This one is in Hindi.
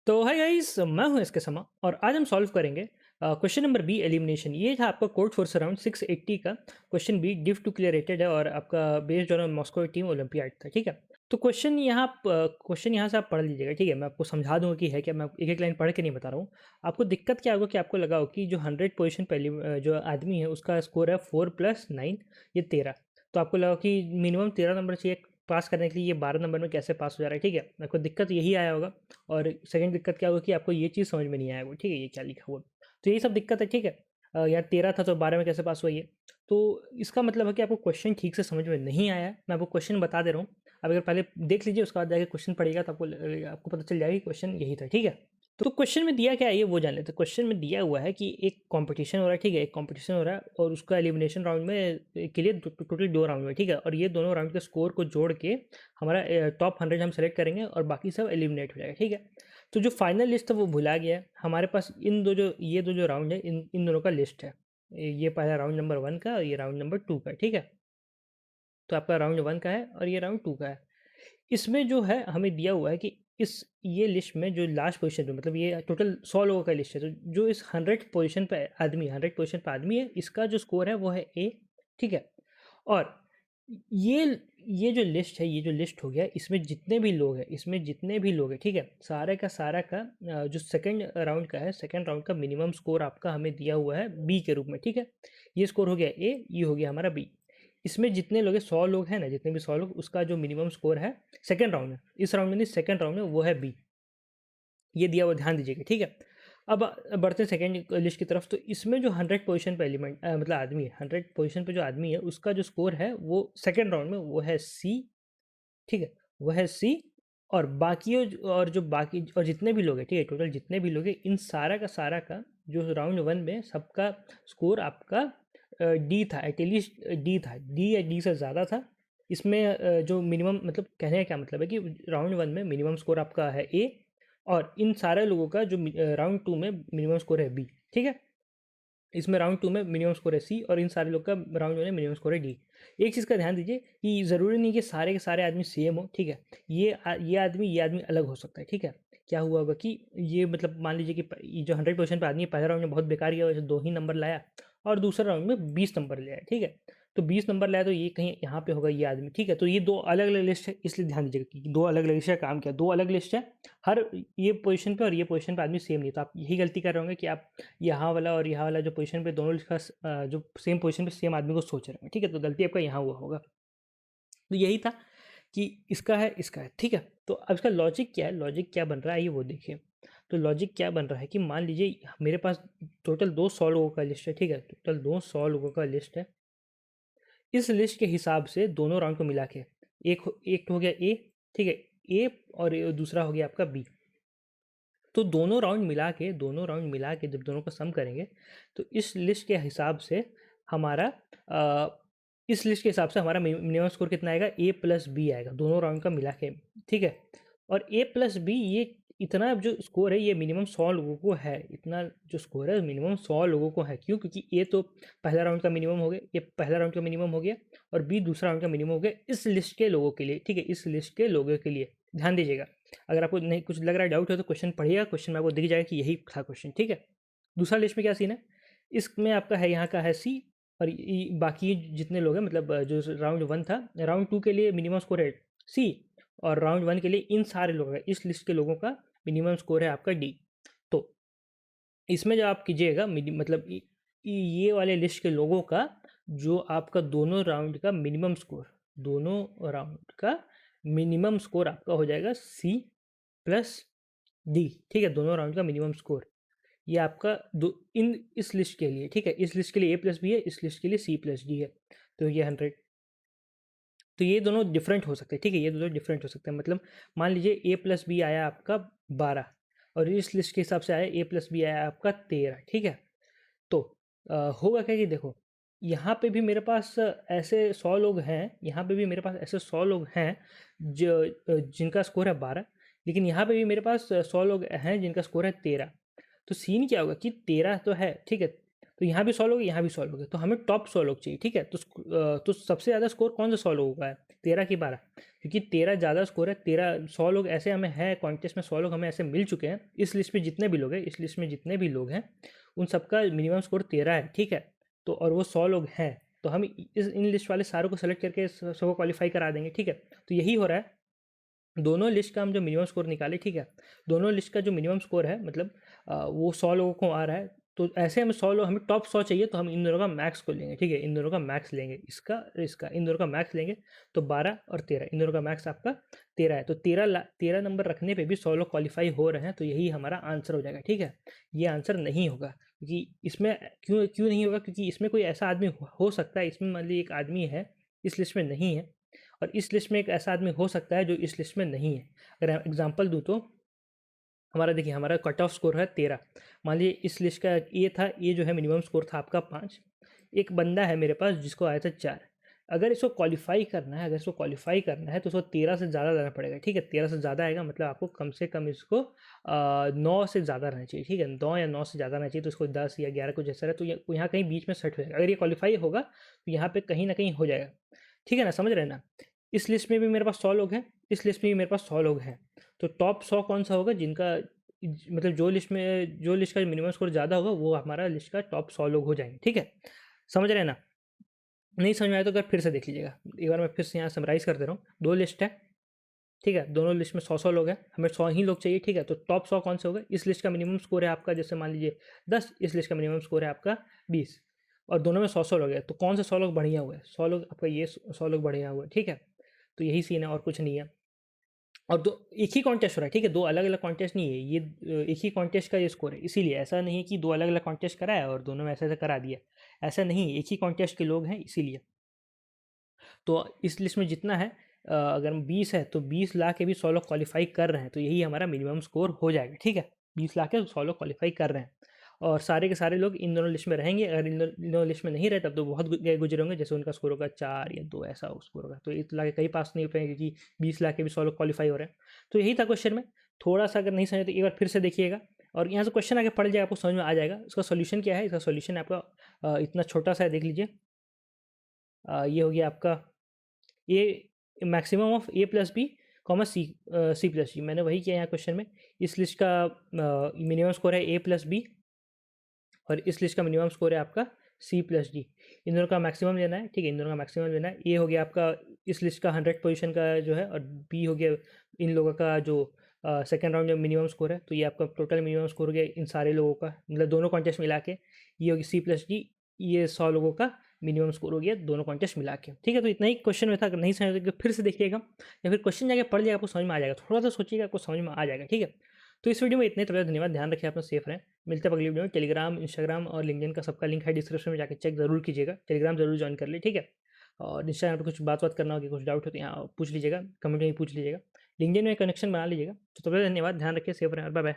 तो हाय गाइस, मैं हूं इसके समा और आज हम सॉल्व करेंगे क्वेश्चन नंबर बी एलिमिनेशन। ये था आपका कोड फोर्स अराउंड 680 का question B. Give to clear rated है और आपका based on Moscow Team Olympiad था। ठीक है, तो क्वेश्चन यहाँ से आप पढ़ लीजिएगा। ठीक है, मैं आपको समझा दूंगा कि है क्या। मैं एक एक लाइन पढ़ के नहीं बता रहा हूँ। आपको दिक्कत क्या होगा कि आपको लगा हो कि जो 100 पोजिशन पहले जो आदमी है उसका स्कोर है 4 + 9, ये 13। तो आपको लगा कि मिनिमम 13 नंबर चाहिए पास करने के लिए, ये 12 नंबर में कैसे पास हो जा रहा है। ठीक है, आपको दिक्कत यही आया होगा। और सेकंड दिक्कत क्या होगा कि आपको ये चीज़ समझ में नहीं आएगा। ठीक है, ये क्या लिखा हुआ है। तो यही सब दिक्कत है। ठीक है, यार 13 था तो 12 में कैसे पास हुआ ये। तो इसका मतलब है कि आपको क्वेश्चन ठीक से समझ में नहीं आया है। मैं आपको क्वेश्चन बता दे रहा हूँ। अब अगर पहले देख लीजिए, उसके बाद जाके क्वेश्चन पढ़िएगा तो आपको पता चल जाएगा कि क्वेश्चन यही था। ठीक है, तो क्वेश्चन में दिया क्या है ये वो जान लेते हैं। क्वेश्चन में दिया हुआ है कि एक कंपटीशन हो रहा है। ठीक है, एक कंपटीशन हो रहा है और उसका एलिमिनेशन राउंड में के लिए टोटल 2 राउंड में। ठीक है, और ये दोनों राउंड के स्कोर को जोड़ के हमारा टॉप 100 हम सेलेक्ट करेंगे और बाकी सब एलिमिनेट हो जाएगा। ठीक है, तो जो फाइनल लिस्ट है वो भुला गया है हमारे पास। ये दो जो राउंड है, इन दोनों का लिस्ट है। ये पहला राउंड नंबर 1 का और ये राउंड नंबर 2 का। ठीक है, तो आपका राउंड 1 का है और ये राउंड 2 का है। इसमें जो है हमें दिया हुआ है कि इस ये लिस्ट में जो लास्ट पोजीशन पे, मतलब ये टोटल 100 लोगों का लिस्ट है, तो जो इस 100 पोजीशन पे आदमी है, इसका जो स्कोर है वो है ए। ठीक है, और ये ये जो लिस्ट है, ये जो लिस्ट हो गया, इसमें जितने भी लोग हैं, ठीक है, सारे का सारा का जो सेकंड राउंड का मिनिमम स्कोर आपका हमें दिया हुआ है बी के रूप में। ठीक है, ये स्कोर हो गया ए, ये हो गया हमारा बी। इसमें जितने लोग हैं, 100 लोग हैं ना, जितने भी 100 लोग, उसका जो मिनिमम स्कोर है सेकंड राउंड में, इस राउंड में नहीं, सेकंड राउंड में, वो है बी। ये दिया हुआ ध्यान दीजिएगा। ठीक है, अब बढ़ते हैं सेकंड लिस्ट की तरफ। तो इसमें जो 100 पोजीशन पे मतलब आदमी है, 100 पोजीशन पे जो आदमी है, उसका जो स्कोर है वो सेकंड राउंड में वो है सी। ठीक है, वो है सी। और और जितने भी लोग हैं, ठीक है, टोटल जितने भी लोग हैं, इन सारा का सारा का जो राउंड 1 में सबका स्कोर आपका डी था, एटलीस्ट डी था, डी या डी से ज़्यादा था। इसमें जो मिनिमम, मतलब कहने का क्या मतलब है कि राउंड 1 में मिनिमम स्कोर आपका है ए, और इन सारे लोगों का जो राउंड 2 में मिनिमम स्कोर है बी। ठीक है, इसमें राउंड 2 में मिनिमम स्कोर है सी और इन सारे लोग का राउंड 1 में मिनिमम स्कोर है डी। एक चीज़ का ध्यान दीजिए कि ज़रूरी नहीं कि सारे के सारे आदमी सेम हो। ठीक है, ये आदमी अलग हो सकता है। ठीक है, क्या हुआ होगा कि ये, मतलब मान लीजिए कि ये जो 100% पे आदमी है, पहले राउंड में बहुत बेकार गया, वैसे 2 ही नंबर लाया, और दूसरे राउंड में 20 नंबर ले आया। ठीक है, तो 20 नंबर लाया तो ये कहीं यहाँ पे होगा ये आदमी। ठीक है, तो ये 2 अलग अलग लिस्ट है, इसलिए ध्यान दीजिएगा कि 2 अलग अलग लिस्ट का काम किया, 2 अलग लिस्ट है। हर ये पोजीशन पे और ये पोजीशन पे आदमी सेम नहीं, तो आप यही गलती कर रहे होंगे कि आप यहाँ वाला और यहाँ वाला जो पोजीशन पे दोनों लिस्ट का जो सेम पोजीशन पे सेम आदमी को सोच रहे हैं। ठीक है, तो गलती आपका यहाँ हुआ होगा। तो यही था कि इसका है, इसका है। ठीक है, तो अब इसका लॉजिक क्या है, लॉजिक क्या बन रहा है ये वो देखिए। तो लॉजिक क्या बन रहा है कि मान लीजिए मेरे पास टोटल 200 लोगों का लिस्ट है। ठीक है, टोटल 200 लोगों का लिस्ट है। इस लिस्ट के हिसाब से दोनों राउंड को मिला के एक हो गया ए। ठीक है, ए, और दूसरा हो गया आपका बी। तो दोनों राउंड मिला के जब दोनों का सम करेंगे, तो इस लिस्ट के हिसाब से हमारा मिनिमम स्कोर कितना आएगा, ए प्लस बी आएगा, दोनों राउंड का मिला के। ठीक है, और ए प्लस बी, ये इतना जो स्कोर है ये मिनिमम 100 लोगों को है। इतना जो स्कोर है मिनिमम 100 लोगों को है। क्यों? क्योंकि ए तो पहला राउंड का मिनिमम हो गया, ये पहला राउंड का मिनिमम हो गया, और बी दूसरा राउंड का मिनिमम हो गया इस लिस्ट के लोगों के लिए। ठीक है, इस लिस्ट के लोगों के लिए ध्यान दीजिएगा। अगर आपको नहीं कुछ लग रहा है, डाउट है, तो क्वेश्चन पढ़िएगा, क्वेश्चन में आपको दिख जाएगा कि यही था क्वेश्चन। ठीक है, दूसरा लिस्ट में क्या सीन है, इसमें आपका है, यहाँ का है सी, और बाकी जितने लोग हैं, मतलब जो राउंड 1 था, राउंड 2 के लिए मिनिमम स्कोर है सी, और राउंड 1 के लिए इन सारे लोगों का, इस लिस्ट के लोगों का मिनिमम स्कोर है आपका डी। तो इसमें जब आप कीजिएगा मतलब ये वाले लिस्ट के लोगों का जो आपका दोनों राउंड का मिनिमम स्कोर आपका हो जाएगा सी प्लस डी। ठीक है, दोनों राउंड का मिनिमम स्कोर ये आपका इस लिस्ट के लिए। ठीक है, इस लिस्ट के लिए ए प्लस बी है, इस लिस्ट के लिए सी प्लस डी है। तो ये 100, तो ये दोनों डिफरेंट हो सकते हैं। ठीक है, ये दोनों डिफरेंट हो सकते हैं। मतलब मान लीजिए ए प्लस बी आया आपका 12, और इस लिस्ट के हिसाब से आया ए प्लस बी आया आपका 13। ठीक है, तो होगा क्या कि देखो, यहाँ पे भी मेरे पास ऐसे 100 लोग हैं, यहाँ पे भी मेरे पास ऐसे 100 लोग हैं जो जिनका स्कोर है 12, लेकिन यहाँ पे भी मेरे पास 100 लोग हैं जिनका स्कोर है 13। तो सीन क्या होगा कि 13 तो है, ठीक है, तो यहाँ भी 100 लोग, यहाँ भी 100 लोग है, तो हमें टॉप 100 लोग चाहिए, ठीक है। तो सबसे ज़्यादा स्कोर कौन सा 100 लोगों का है, 13 की 12, क्योंकि 13 ज़्यादा स्कोर है। 13 100 लोग ऐसे हमें है कॉन्टेस्ट में, 100 लोग हमें ऐसे मिल चुके हैं इस लिस्ट में जितने भी लोग हैं, इस लिस्ट में जितने भी लोग हैं उन सबका मिनिमम स्कोर 13 है, ठीक है। तो और वो 100 लोग हैं, तो हम इन लिस्ट वाले सारों को सेलेक्ट करके सबको क्वालिफाई करा देंगे, ठीक है। तो यही हो रहा है, दोनों लिस्ट का हम जो मिनिमम स्कोर निकाले, ठीक है, दोनों लिस्ट का जो मिनिमम स्कोर है मतलब वो 100 लोगों को आ रहा है। तो ऐसे हमें 100 लोग, हमें टॉप 100 चाहिए, तो हम इन दोनों का मैक्स को लेंगे, ठीक है। इन दोनों का मैक्स लेंगे, इसका इसका, इन दोनों का मैक्स लेंगे। तो 12 और 13, इन दोनों का मैक्स आपका 13 है। तो 13 नंबर रखने पे भी 100 लोग क्वालिफाई हो रहे हैं, तो यही हमारा आंसर हो जाएगा, ठीक है। ये आंसर नहीं होगा, क्योंकि इसमें क्यों क्यों नहीं होगा, क्योंकि इसमें कोई ऐसा आदमी हो सकता है, इसमें मान लीजिए एक आदमी है इस लिस्ट में नहीं है, और इस लिस्ट में एक ऐसा आदमी हो सकता है जो इस लिस्ट में नहीं है। अगर एग्जांपल दूँ तो हमारा देखिए, हमारा कट ऑफ स्कोर है 13। मान लीजिए इस लिस्ट का ये था, ये जो है मिनिमम स्कोर था आपका 5। एक बंदा है मेरे पास जिसको आया था 4। अगर इसको क्वालिफाई करना है, तो उसको 13 से ज़्यादा लाना पड़ेगा, ठीक है। 13 से ज़्यादा आएगा मतलब आपको कम से कम इसको 9 से ज़्यादा रहना चाहिए, ठीक है। 9 या 9 से ज़्यादा रहना चाहिए, तो इसको 10 या 11 कुछ ऐसा है, तो यहाँ कहीं बीच में सेट हो जाएगा। अगर ये क्वालिफाई होगा तो यहाँ पे कहीं ना कहीं हो जाएगा, ठीक है ना, समझ रहे हैं ना। इस लिस्ट में भी मेरे पास 100 लोग हैं, इस लिस्ट में भी मेरे पास 100 लोग हैं। तो टॉप 100 कौन सा होगा, जिनका मतलब जो लिस्ट का मिनिमम स्कोर ज़्यादा होगा वो हमारा लिस्ट का टॉप 100 लोग हो जाएंगे, ठीक है। समझ रहे हैं ना। नहीं समझ में आया तो अगर फिर से देख लीजिएगा, एक बार मैं फिर से यहाँ समराइज़ कर दे रहा हूँ। 2 लिस्ट है, ठीक है, दोनों लिस्ट में 100-100 लोग हैं, हमें 100 ही लोग चाहिए, ठीक है। तो टॉप 100 कौन से होगा, इस लिस्ट का मिनिमम स्कोर है आपका जैसे मान लीजिए 10, इस लिस्ट का मिनिमम स्कोर है आपका 20, और दोनों में 100-100 लोग हैं, तो कौन से 100 लोग बढ़िया हुए, 100 लोग आपका, ये 100 लोग बढ़िया हुए, ठीक है। तो यही सीन है और कुछ नहीं है। और दो एक ही कॉन्टेस्ट हो रहा है, ठीक है, दो अलग अलग कॉन्टेस्ट नहीं है ये, एक ही कॉन्टेस्ट का ये स्कोर है। इसीलिए ऐसा नहीं है कि दो अलग अलग कॉन्टेस्ट कराया और दोनों में ऐसे ऐसे करा दिया, ऐसा नहीं, एक ही कॉन्टेस्ट के लोग हैं इसीलिए। तो इस लिस्ट में जितना है, अगर 20 है तो 20 ला के भी 100 लोग क्वालिफाई कर रहे हैं, तो यही हमारा मिनिमम स्कोर हो जाएगा, ठीक है। 20 ला के 100 लोग क्वालिफाई कर रहे हैं, और सारे के सारे लोग इन दोनों लिस्ट में रहेंगे। अगर इन दोनों लिस्ट में नहीं रहे तब तो बहुत गए गुजरे होंगे, जैसे उनका स्कोर होगा 4 या 2 ऐसा स्कोर होगा, तो इस ला के कहीं पास नहीं हो पाएंगे, क्योंकि 20 ला के भी 100 लोग क्वालिफाई हो रहे हैं। तो यही था क्वेश्चन में। थोड़ा सा अगर नहीं समझे तो एक बार फिर से देखिएगा, और यहाँ से क्वेश्चन आगे पढ़ जाएगा, आपको समझ में आ जाएगा। इसका सोल्यूशन क्या है, इसका सोल्यूशन आपका इतना छोटा सा है, देख लीजिए। ये हो गया आपका a maximum of a plus B comma C plus G. मैंने वही किया यहाँ क्वेश्चन में। इस लिस्ट का मिनिमम स्कोर है ए प्लस बी, और इस लिस्ट का मिनिमम स्कोर है आपका सी प्लस डी। इन दोनों का मैक्सिमम लेना है, ठीक है, इन दोनों का मैक्सिमम लेना है। ए हो गया आपका इस लिस्ट का 100 पोजीशन का जो है, और बी हो गया इन लोगों का जो सेकेंड राउंड में मिनिमम स्कोर है। तो ये आपका टोटल मिनिमम स्कोर हो गया इन सारे लोगों का, मतलब दोनों कॉन्टेस्ट मिला के। ये होगी सी प्लस डी, ये 100 लोगों का मिनिमम स्कोर हो गया दोनों कॉन्टेस्ट मिला के, ठीक है। तो इतना ही क्वेश्चन में था। अगर नहीं समझ तो फिर से देखिएगा, या फिर क्वेश्चन जाके पढ़ लिएगा, आपको समझ में आ जाएगा। थोड़ा सा सोचिएगा, आपको समझ में आ जाएगा, ठीक है। तो इस वीडियो में इतने, तो धन्यवाद, ध्यान रखिए, अपना सेफ रहें। मिलते हैं अगली वीडियो में। टेलीग्राम, इंस्टाग्राम और लिंक्डइन का सबका लिंक है डिस्क्रिप्शन में, जाकर चेक जरूर कीजिएगा। टेलीग्राम जरूर ज्वाइन कर ले, ठीक है। और इंस्टाग्राम पर कुछ बात करना होगी, कुछ डाउट हो तो यहाँ पूछ लीजिएगा, कमेंट में ही पूछ लीजिएगा। लिंक्डइन में कनेक्शन बना लीजिएगा। तो धन्यवाद, ध्यान रखिए, सेफ रहें और बाय बाय।